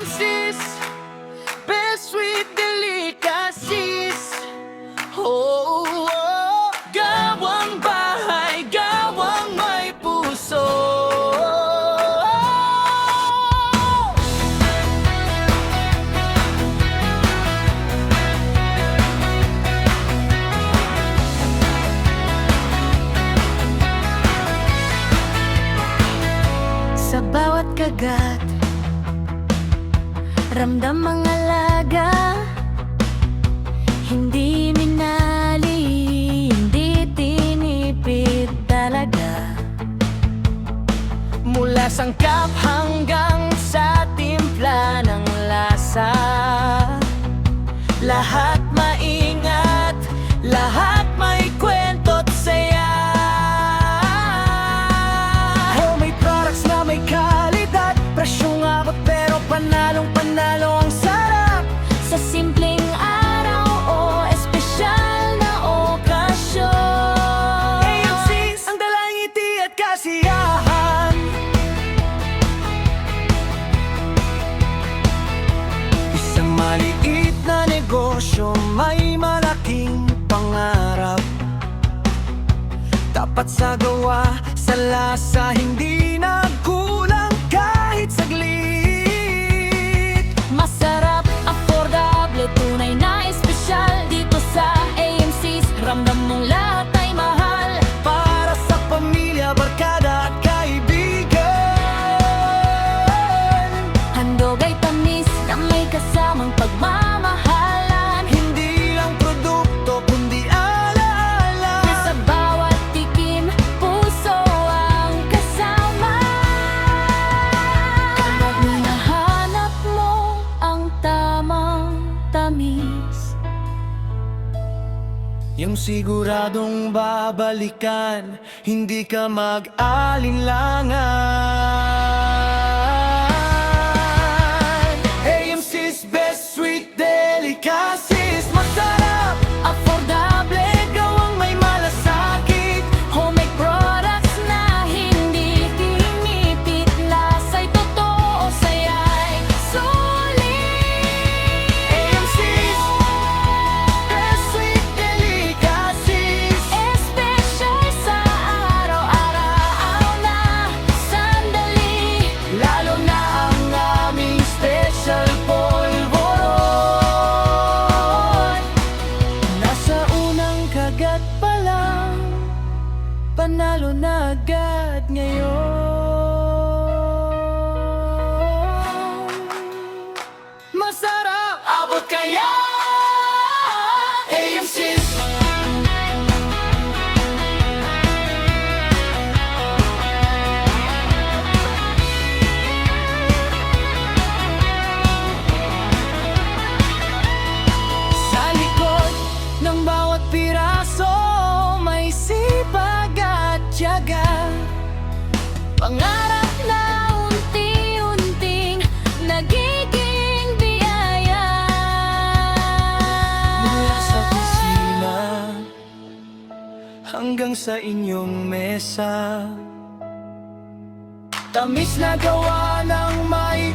AMC's Best Sweet Delicacies. Oh, oh, gawang bahay, gawang may puso. Sa bawat kagat, ramdam ang alaga. Hindi minali, hindi tinipid talaga. Mula sangkap hanggang sa timpla ng lasa, lahat maingat, lahat may kwento't saya. Oh, may products na may kalidad, presyong abot pero panalong panalo ang sarap. Sa simpleng araw o espesyal na okasyon, AMC's ang dalang ngiti at kasiyahan. Isang maliit na negosyo, may malaking pangarap. Tapat sa gawa, sa lasa, hindi nagkulang kahit saglit. Masarap, affordable, tunay na espesyal. Dito sa AMC's, ramdam mong lahat ay mahal. Para sa pamilya, barkada at kaibigan. Handog ay tamis na may kasamang pagmamahalan. Hindi lang produkto, kundi alaala. Sa bawat tikim, puso ang kasama. Kapag hinahanap mo ang tamang tamis, yung siguradong babalikan, hindi ka mag-alinlangan. AMC's Best Sweet Delicacies. Masarap, affordable, gawang may malasakit. Homemade products na hindi tinipid. Lasa'y totoo, saya'y sulit. AMC's Best Sweet Delicacies. Espesyal sa araw-araw na sandali, lalo na ang aming special polvoron. Nasa unang kagat pa lang, panalo na agad ngayon. Masarap, abot kaya AMC's. Sa likod ng bawat piraso, may sipag at tiyaga. Pangarap na unti-unting nagiging biyaya. Mula sa kusina hanggang sa inyong mesa, tamis na gawa ng may